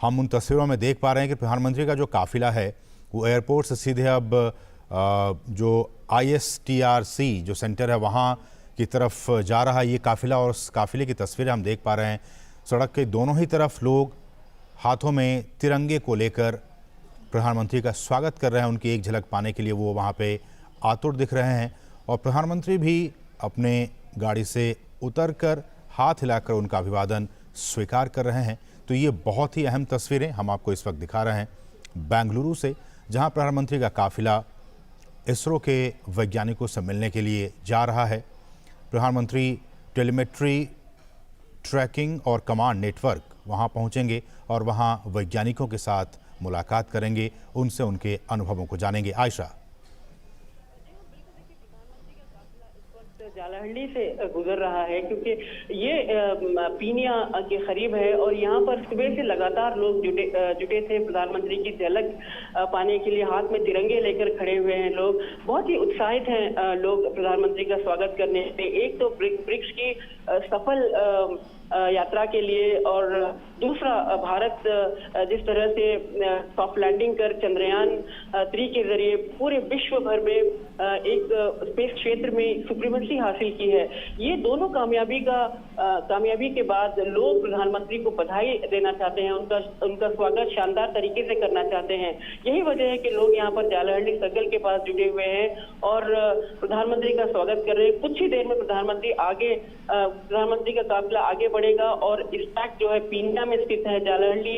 हम उन तस्वीरों में देख पा रहे हैं कि प्रधानमंत्री का जो काफिला है वो एयरपोर्ट से सीधे अब जो ISTRC जो सेंटर है वहाँ की तरफ जा रहा है ये काफिला। और उस काफिले की तस्वीरें हम देख पा रहे हैं। सड़क के दोनों ही तरफ लोग हाथों में तिरंगे को लेकर प्रधानमंत्री का स्वागत कर रहे हैं। उनकी एक झलक पाने के लिए वो वहाँ पे आतुर दिख रहे हैं और प्रधानमंत्री भी अपने गाड़ी से उतरकर हाथ हिलाकर उनका अभिवादन स्वीकार कर रहे हैं। तो ये बहुत ही अहम तस्वीरें हम आपको इस वक्त दिखा रहे हैं बेंगलुरु से, जहां प्रधानमंत्री का काफिला इसरो के वैज्ञानिकों से मिलने के लिए जा रहा है। प्रधानमंत्री टेलीमेट्री, ट्रैकिंग और कमांड नेटवर्क वहां पहुंचेंगे और वहां वैज्ञानिकों के साथ मुलाकात करेंगे, उनसे उनके अनुभवों को जानेंगे। आयशा, जालहंडी से गुजर रहा है क्योंकि ये पीनिया के करीब है और यहाँ पर सुबह से लगातार लोग जुटे थे प्रधानमंत्री की झलक पाने के लिए। हाथ में तिरंगे लेकर खड़े हुए हैं लोग, बहुत ही उत्साहित हैं लोग प्रधानमंत्री का स्वागत करने से। एक तो ब्रिक्स की सफल यात्रा के लिए और दूसरा भारत जिस तरह से सॉफ्ट लैंडिंग कर चंद्रयान 3 के जरिए पूरे विश्व भर में एक स्पेस क्षेत्र में सुप्रीमेसी हासिल की है। ये दोनों कामयाबी के बाद लोग प्रधानमंत्री को बधाई देना चाहते हैं, उनका स्वागत शानदार तरीके से करना चाहते हैं। यही वजह है कि लोग यहाँ पर जालहंडी सर्कल के पास जुटे हुए हैं और प्रधानमंत्री का स्वागत कर रहे हैं। कुछ ही देर में प्रधानमंत्री का काफिला आगे बढ़ेगा और इस ट्रैक जो है पीनिया में स्थित है। जालहंडी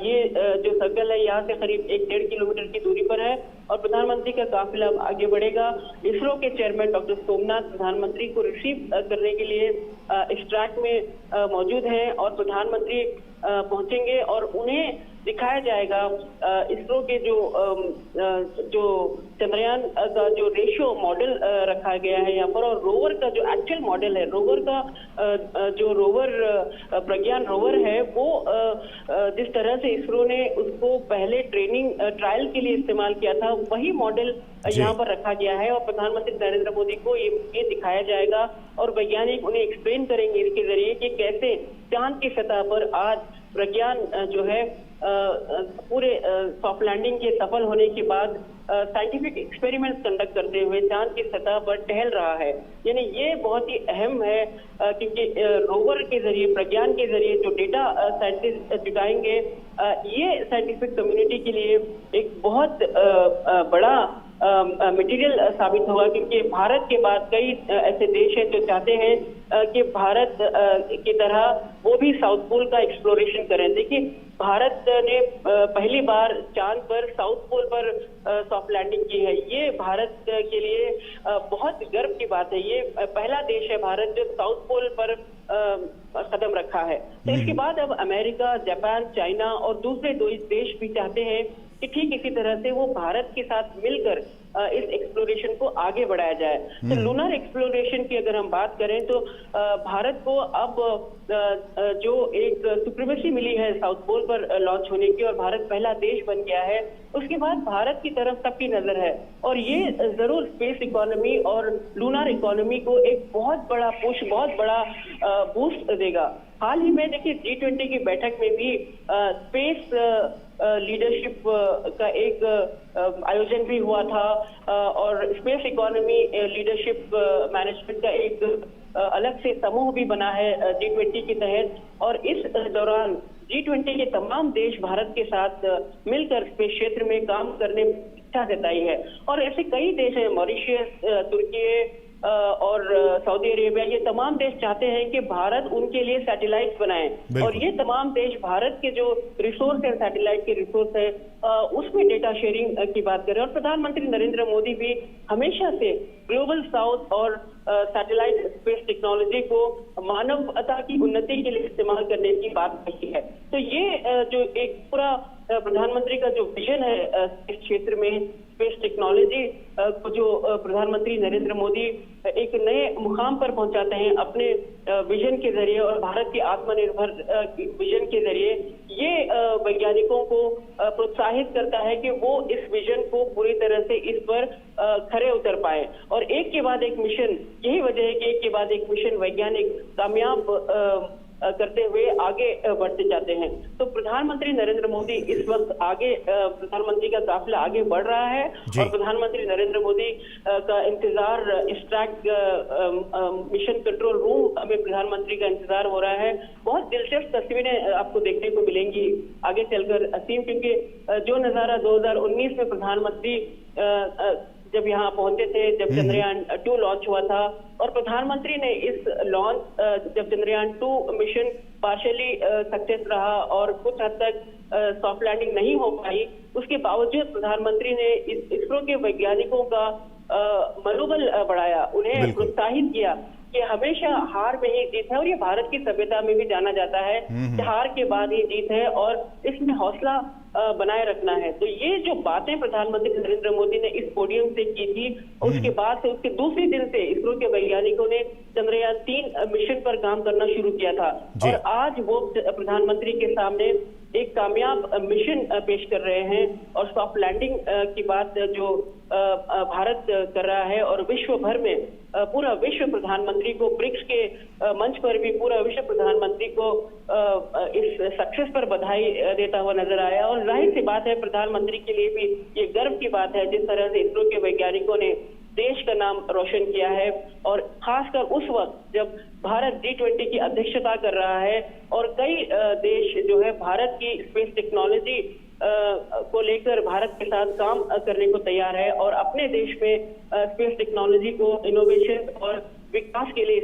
ये जो सर्कल है यहाँ से करीब 1-1.5 किलोमीटर की दूरी पर है और प्रधानमंत्री का काफिला आगे बढ़ेगा। इसरो के चेयरमैन डॉक्टर सोमनाथ प्रधानमंत्री को रिसीव करने के लिए इस ट्रैक में मौजूद हैं और प्रधानमंत्री पहुंचेंगे और उन्हें दिखाया जाएगा इसरो के जो चंद्रयान का जो रेशियो मॉडल रखा गया है यहाँ पर, और रोवर का जो एक्चुअल मॉडल है, रोवर का जो रोवर प्रज्ञान रोवर है वो जिस तरह से इसरो ने उसको पहले ट्रायल के लिए इस्तेमाल किया था, वही मॉडल यहाँ पर रखा गया है और प्रधानमंत्री नरेंद्र मोदी को ये दिखाया जाएगा और वैज्ञानिक उन्हें एक्सप्लेन करेंगे इसके जरिए कि कैसे चांद की सतह पर आज प्रज्ञान जो है पूरे सॉफ्ट लैंडिंग के सफल होने के बाद साइंटिफिक एक्सपेरिमेंट्स कंडक्ट करते हुए चांद की सतह पर टहल रहा है। यानी ये बहुत ही अहम है क्योंकि रोवर के जरिए, प्रज्ञान के जरिए जो डेटा साइंटिस्ट जुटाएंगे ये साइंटिफिक कम्युनिटी के लिए एक बहुत बड़ा मटेरियल साबित होगा, क्योंकि भारत के बाद कई ऐसे देश हैं जो चाहते हैं कि भारत की तरह वो भी साउथ पोल का एक्सप्लोरेशन करें। देखिए, भारत ने पहली बार चांद पर, साउथ पोल पर सॉफ्ट लैंडिंग की है। ये भारत के लिए बहुत गर्व की बात है। ये पहला देश है भारत जो साउथ पोल पर कदम रखा है। तो इसके बाद अब अमेरिका, जापान, चाइना और दूसरे 2 देश भी चाहते हैं कि ठीक इसी तरह से वो भारत के साथ मिलकर इस एक्सप्लोरेशन को आगे बढ़ाया जाए। तो लूनर एक्सप्लोरेशन की अगर हम बात करें तो भारत को अब जो एक सुप्रीमेसी मिली है साउथ पोल पर लॉन्च होने की और भारत पहला देश बन गया है, उसके बाद भारत की तरफ सबकी नजर है और ये जरूर स्पेस इकोनॉमी और लूनर इकोनॉमी को एक बहुत बड़ा पुश, बहुत बड़ा बूस्ट देगा। हाल ही में देखिए G20 की बैठक में भी स्पेस लीडरशिप का एक आयोजन भी हुआ था और स्पेस इकोनॉमी लीडरशिप मैनेजमेंट का एक अलग से समूह भी बना है G20 के तहत। और इस दौरान G20 के तमाम देश भारत के साथ मिलकर स्पेस क्षेत्र में काम करने की इच्छा जताई है और ऐसे कई देश हैं, मॉरिशस, तुर्की और सऊदी अरेबिया, ये तमाम देश चाहते हैं कि भारत उनके लिए सैटेलाइट बनाए और ये तमाम देश भारत के जो रिसोर्स है, सैटेलाइट के रिसोर्स है, उसमें डेटा शेयरिंग की बात करें। और प्रधानमंत्री नरेंद्र मोदी भी हमेशा से ग्लोबल साउथ और सैटेलाइट स्पेस टेक्नोलॉजी को मानवता की उन्नति के लिए इस्तेमाल करने की बात कही है। तो ये जो एक पूरा प्रधानमंत्री का जो विजन है इस क्षेत्र में स्पेस टेक्नोलॉजी को जो प्रधानमंत्री नरेंद्र मोदी एक नए मुकाम पर पहुंचाते हैं अपने विजन के जरिए और भारत के आत्मनिर्भर विजन के जरिए, ये वैज्ञानिकों को प्रोत्साहित करता है कि वो इस विजन को पूरी तरह से इस पर खरे उतर पाए। और एक के बाद एक मिशन, यही वजह है कि एक के बाद एक मिशन वैज्ञानिक कामयाब करते हुए आगे बढ़ते जाते हैं। तो प्रधानमंत्री नरेंद्र मोदी इस वक्त आगे, प्रधानमंत्री का काफिला आगे बढ़ रहा है जी। और प्रधानमंत्री नरेंद्र मोदी का इंतजार इस ट्रैक मिशन कंट्रोल रूम में प्रधानमंत्री का इंतजार हो रहा है। बहुत दिलचस्प तस्वीरें आपको देखने को मिलेंगी आगे चलकर असीम, क्योंकि जो नजारा 2019 में प्रधानमंत्री जब यहाँ पहुंचे थे, जब चंद्रयान 2 लॉन्च हुआ था और प्रधानमंत्री ने इस लॉन्च जब चंद्रयान 2 मिशन पार्शियली सक्सेस रहा और कुछ हद तक सॉफ्ट लैंडिंग नहीं हो पाई, उसके बावजूद प्रधानमंत्री ने इसरो के वैज्ञानिकों का मनोबल बढ़ाया, उन्हें प्रोत्साहित किया कि हमेशा हार में ही जीत है। और ये भारत की सभ्यता में भी जाना जाता है कि हार के बाद ही जीत है और इसमें हौसला बनाए रखना है। तो ये जो बातें प्रधानमंत्री नरेंद्र मोदी ने इस पोडियम से की थी, उसके बाद से उसके दूसरे दिन से इसरो के वैज्ञानिकों ने चंद्रयान 3 मिशन पर काम करना शुरू किया था और आज वो प्रधानमंत्री के सामने एक कामयाब मिशन पेश कर रहे हैं और सॉफ्ट लैंडिंग की बात जो भारत कर रहा है और विश्व भर में पूरा विश्व प्रधानमंत्री को, ब्रिक्स के मंच पर भी पूरा विश्व प्रधानमंत्री को इस सक्सेस पर बधाई देता हुआ नजर आया। और जाहिर सी बात है प्रधानमंत्री के लिए भी ये गर्व की बात है जिस तरह से इसरो के वैज्ञानिकों ने देश का नाम रोशन किया है और खासकर उस वक्त जब भारत G20 की अध्यक्षता कर रहा है और कई देश जो है भारत की स्पेस टेक्नोलॉजी को लेकर भारत के साथ काम करने को तैयार है और अपने देश में स्पेस टेक्नोलॉजी को इनोवेशन और विकास के लिए